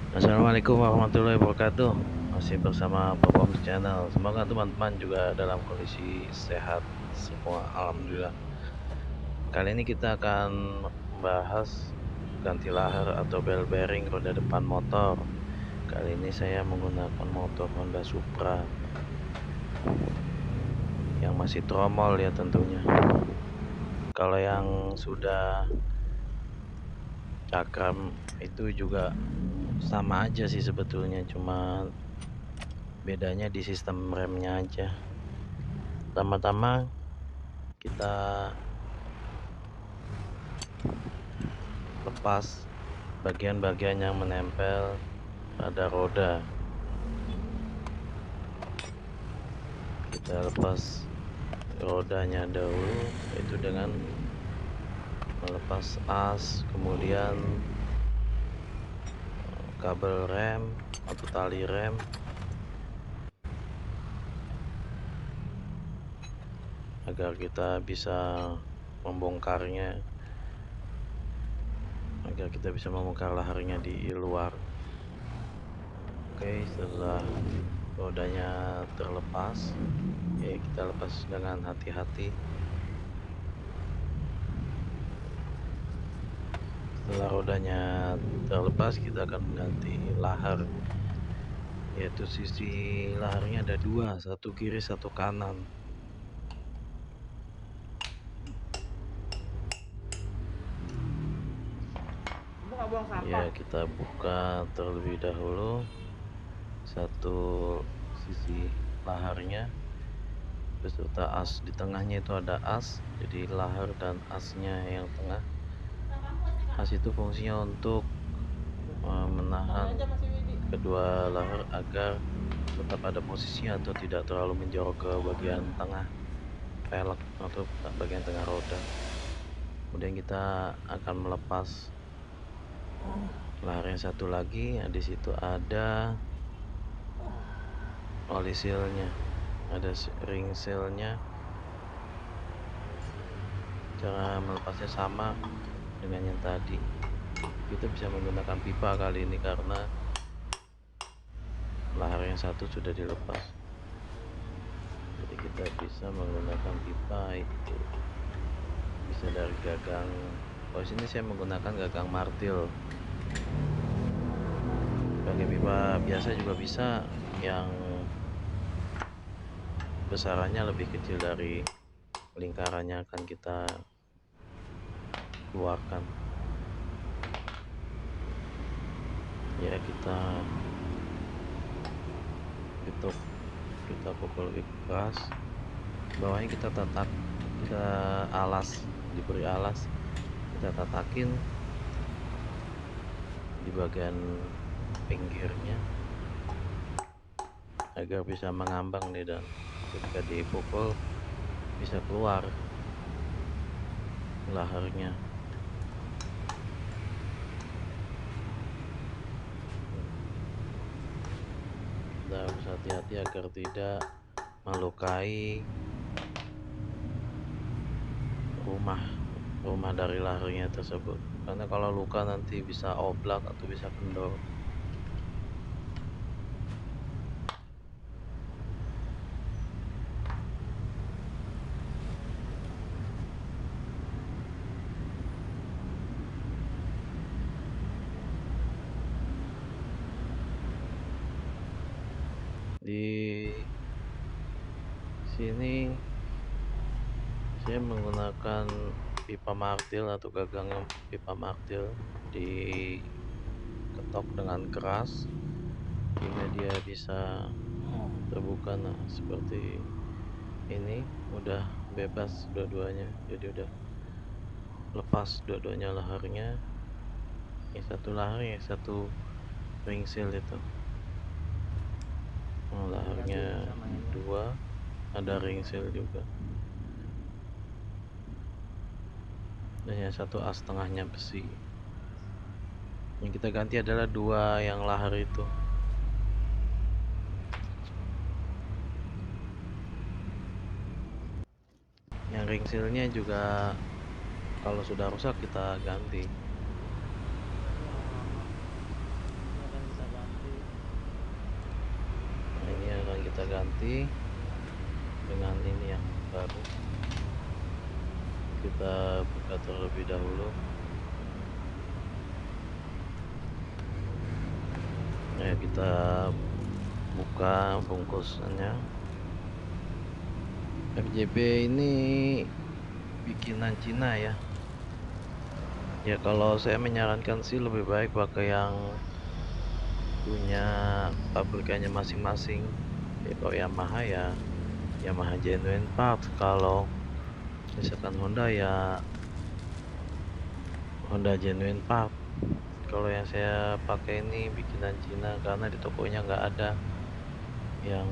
Assalamualaikum warahmatullahi wabarakatuh. Masih bersama Popom Channel. Semoga teman-teman juga dalam kondisi sehat semua. Alhamdulillah. Kali ini kita akan membahas ganti lahar atau bell bearing roda depan motor. Kali ini saya menggunakan motor Honda Supra yang masih tromol ya tentunya. Kalau yang sudah cakram itu juga sama aja sih sebetulnya, cuma bedanya di sistem remnya aja. Pertama-tama kita lepas bagian-bagian yang menempel pada roda. Kita lepas rodanya dahulu, yaitu dengan melepas as, kemudian kabel rem atau tali rem, agar kita bisa membongkarnya, agar kita bisa membongkar laharnya di luar. Oke, setelah rodanya terlepas, ya kita lepas dengan hati-hati. Setelah rodanya terlepas, kita akan mengganti lahar, yaitu sisi laharnya ada dua, satu kiri satu kanan. Ya, kita buka terlebih dahulu satu sisi laharnya beserta as. Di tengahnya itu ada as, jadi lahar dan asnya yang tengah. As itu fungsinya untuk menahan kedua lahar agar tetap ada posisinya atau tidak terlalu menjorok ke bagian tengah velg atau bagian tengah roda. Kemudian kita akan melepas lahar yang satu lagi. Nah, di situ ada oli sealnya, ada ring sealnya. Cara melepasnya sama dengan yang tadi. Kita bisa menggunakan pipa kali ini karena lahar yang satu sudah dilepas. Jadi kita bisa menggunakan pipa, itu bisa dari gagang. Kalau sini saya menggunakan gagang martil. Pakai pipa biasa juga bisa, yang besarannya lebih kecil dari lingkarannya akan kita keluarkan. Ya, kita tutup, kita pukul keras, bawahnya kita tatak, kita alas, diberi alas, kita tatakin di bagian pinggirnya agar bisa mengambang nih, dan ketika dipukul bisa keluar laharnya. Kita harus hati-hati agar tidak melukai rumah dari laharnya tersebut, karena kalau luka nanti bisa oblak atau bisa kendor. Di sini saya menggunakan pipa martil atau gagang pipa martil, diketok dengan keras hingga dia bisa terbuka. Nah, seperti ini udah bebas dua-duanya, jadi udah lepas dua-duanya laharnya. Yang satu lahar, yang satu ring seal itu. Laharnya dua, ada ring seal juga, dan yang satu as tengahnya besi. Yang kita ganti adalah dua yang lahar itu. Yang ring sealnya juga kalau sudah rusak kita ganti. ganti dengan ini yang baru. Kita buka terlebih dahulu. Ya, kita buka bungkusnya. RJB ini bikinan Cina ya. Ya kalau saya menyarankan sih lebih baik pakai yang punya pabrikannya masing-masing. Ya kalau Yamaha ya Yamaha genuine parts, kalau misalkan Honda ya Honda genuine part. Kalau yang saya pakai ini bikinan Cina karena di tokonya nggak ada yang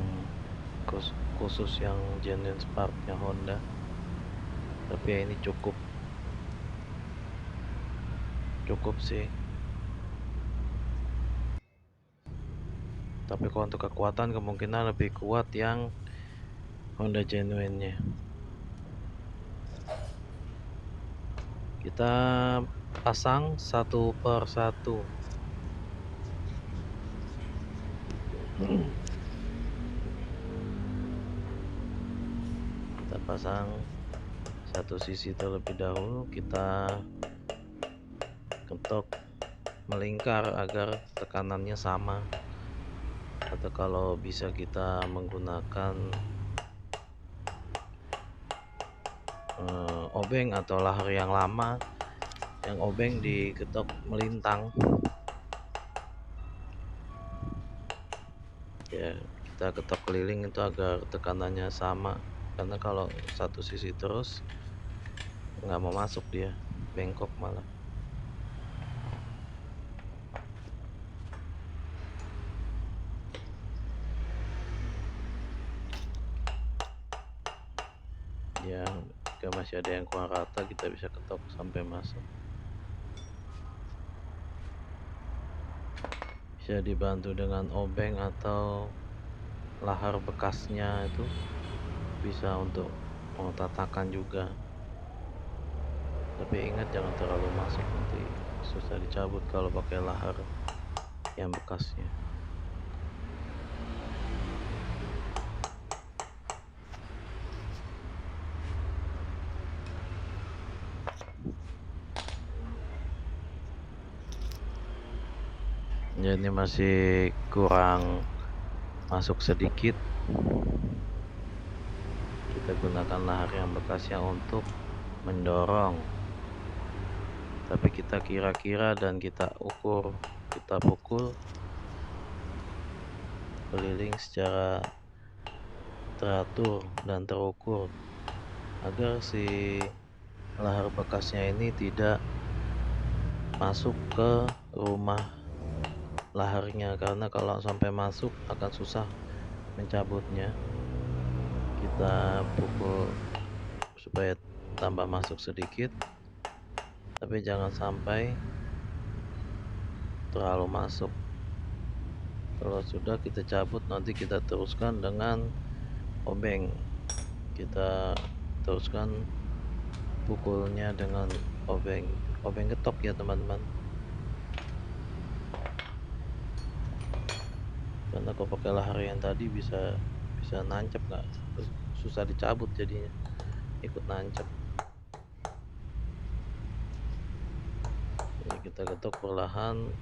khusus yang genuine partnya Honda. Tapi ya ini cukup sih. Tapi kalau untuk kekuatan kemungkinan lebih kuat yang Honda genuine-nya. Kita pasang satu per satu. Kita pasang satu sisi terlebih dahulu, kita ketok melingkar agar tekanannya sama. Atau kalau bisa kita menggunakan obeng atau lahar yang lama, yang obeng diketok melintang. Ya kita ketok keliling itu agar tekanannya sama, karena kalau satu sisi terus nggak mau masuk, dia bengkok malah. Ya jika masih ada yang kurang rata kita bisa ketok sampai masuk. Bisa dibantu dengan obeng atau lahar bekasnya, itu bisa untuk tatakan juga. Tapi ingat jangan terlalu masuk, nanti susah dicabut kalau pakai lahar yang bekasnya. Ya ini masih kurang masuk sedikit. Kita gunakan lahar yang bekasnya untuk mendorong. Tapi kita kira-kira dan kita ukur, kita pukul keliling secara teratur dan terukur agar si lahar bekasnya ini tidak masuk ke rumah laharnya, karena kalau sampai masuk akan susah mencabutnya. Kita pukul supaya tambah masuk sedikit, tapi jangan sampai terlalu masuk. Kalau sudah kita cabut, nanti kita teruskan dengan obeng. Kita teruskan pukulnya dengan obeng ketok ya teman-teman. Karena kalau pakai lahar yang tadi bisa nancep, nggak susah dicabut, jadinya ikut nancep. Ini kita ketok perlahan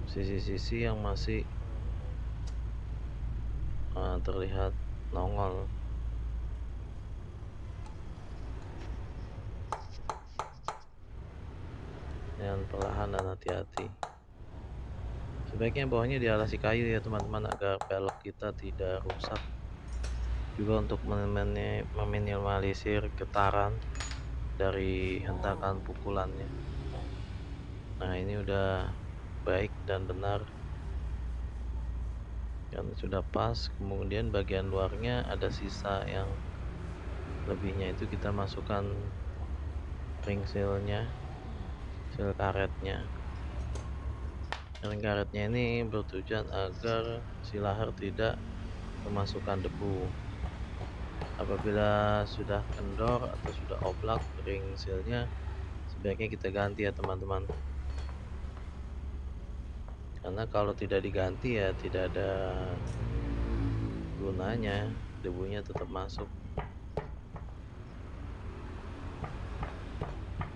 sisi-sisi yang masih terlihat nongol. Dengan perlahan dan hati-hati. Sebaiknya bawahnya dialasi kayu ya teman-teman, agar pelek kita tidak rusak. Juga untuk meminimalisir getaran dari hentakan pukulannya. Nah ini udah baik dan benar, kan sudah pas. Kemudian bagian luarnya ada sisa yang lebihnya, itu kita masukkan ring sealnya, seal karetnya. Ring karetnya ini bertujuan agar si lahar tidak kemasukan debu. Apabila sudah kendor atau sudah oblak ring sealnya, sebaiknya kita ganti ya teman-teman. karena kalau tidak diganti ya tidak ada gunanya, debunya tetap masuk.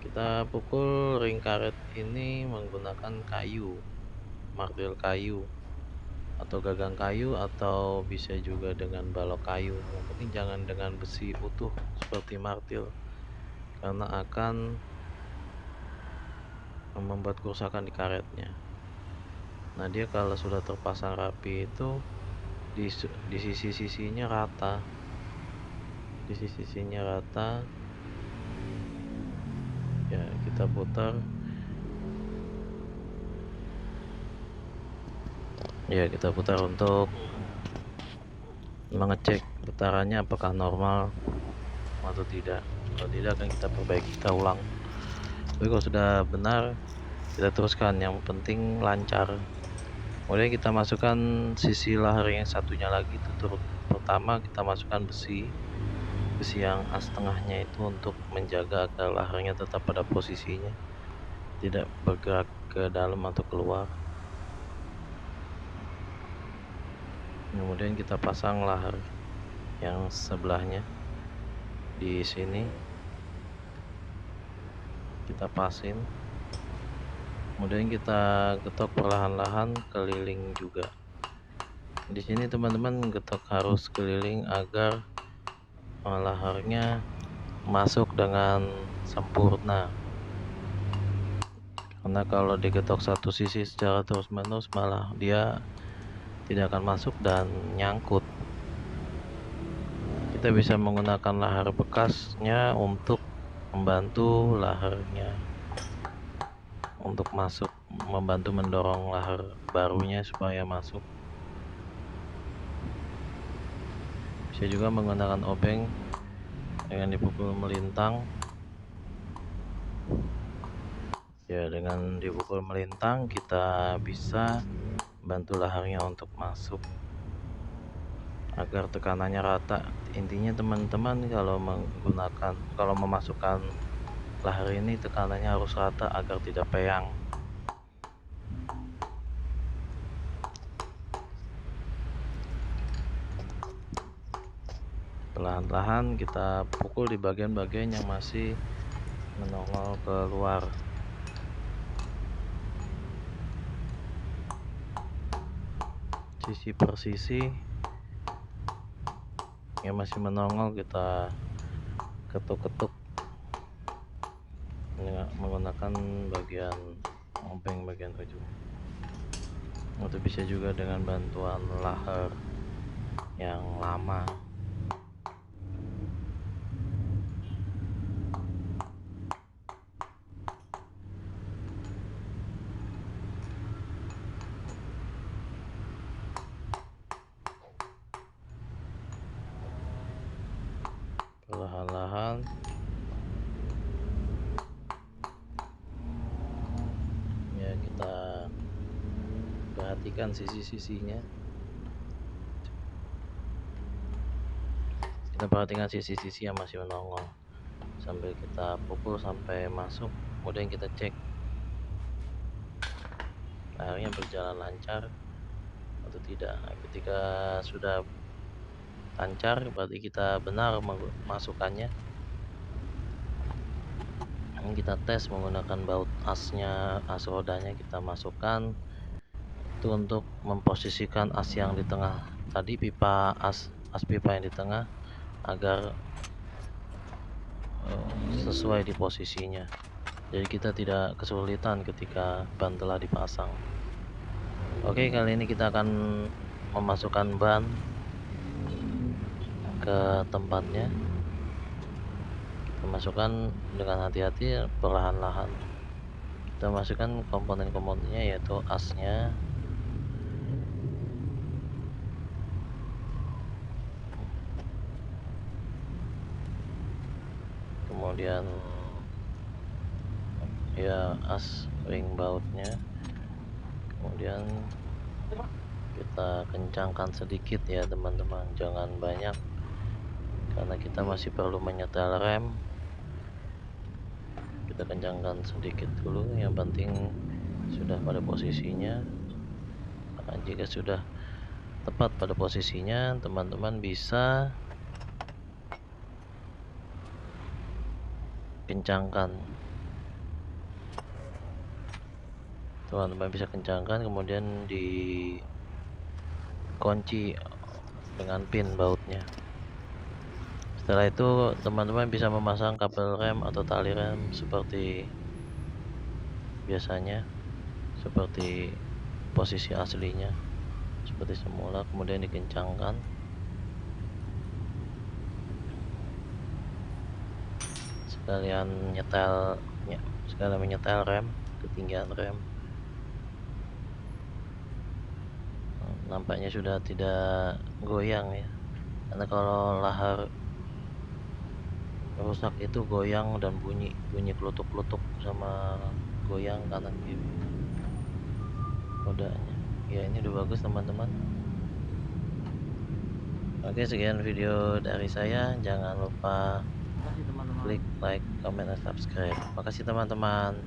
Kita pukul ring karet ini menggunakan kayu, martil kayu atau gagang kayu, atau bisa juga dengan balok kayu. Yang penting jangan dengan besi utuh seperti martil, karena akan membuat kerusakan di karetnya. Nah, dia kalau sudah terpasang rapi itu di sisi-sisinya rata. Di sisi-sisinya rata. Ya, kita putar. Ya, kita putar untuk mengecek putarannya apakah normal atau tidak. Kalau tidak akan kita perbaiki, kita ulang. Tapi kalau sudah benar, kita teruskan. Yang penting lancar. Kemudian kita masukkan sisi lahar yang satunya lagi itu pertama kita masukkan besi yang as tengahnya itu untuk menjaga agar laharnya tetap pada posisinya, tidak bergerak ke dalam atau keluar. Kemudian kita pasang lahar yang sebelahnya di sini, kita pasin. Kemudian kita getok perlahan-lahan keliling juga. Di sini teman-teman getok harus keliling agar laharnya masuk dengan sempurna. Karena kalau digetok satu sisi secara terus-menerus malah dia tidak akan masuk dan nyangkut. Kita bisa menggunakan lahar bekasnya untuk membantu laharnya untuk masuk, membantu mendorong lahar barunya supaya masuk. Bisa juga menggunakan obeng dengan dipukul melintang. Ya, dengan dipukul melintang kita bisa bantu laharnya untuk masuk agar tekanannya rata. Intinya teman-teman kalau memasukkan lahar ini tekanannya harus rata agar tidak peyang. Perlahan-lahan kita pukul di bagian-bagian yang masih menongol keluar. Sisi per sisi yang masih menongol kita ketuk-ketuk menggunakan bagian obeng bagian ujung. Atau bisa juga dengan bantuan lahar yang lama. Perlahan-lahan ya kita perhatikan sisi-sisinya. Kita perhatikan sisi-sisi yang masih menongol sambil kita pukul sampai masuk. Kemudian kita cek laharnya berjalan lancar atau tidak. Nah, ketika sudah lancar berarti kita benar memasukkannya. Ini kita tes menggunakan baut asnya, as rodanya kita masukkan itu untuk memposisikan as yang di tengah tadi, pipa as pipa yang di tengah agar sesuai di posisinya. Jadi kita tidak kesulitan ketika ban telah dipasang. Oke, kali ini kita akan memasukkan ban ke tempatnya. Kita masukkan dengan hati-hati, perlahan-lahan. Kita masukkan komponen-komponennya yaitu asnya, kemudian ya as ring bautnya, kemudian kita kencangkan sedikit ya teman-teman, jangan banyak karena kita masih perlu menyetel rem. Kita kencangkan sedikit dulu, yang penting sudah pada posisinya. Nah, jika sudah tepat pada posisinya, teman-teman bisa kencangkan. Teman-teman bisa kencangkan, kemudian dikunci dengan pin bautnya. Setelah itu teman-teman bisa memasang kabel rem atau tali rem seperti biasanya, seperti posisi aslinya, seperti semula, kemudian dikencangkan. Sekalian menyetel rem, ketinggian rem. Nampaknya sudah tidak goyang ya, karena kalau lahar rusak itu goyang dan bunyi kelutuk-kelutuk sama goyang kanan kiri rodanya. Ya, ini udah bagus teman-teman. Oke, sekian video dari saya, jangan lupa klik like, comment, dan subscribe. Makasih teman-teman.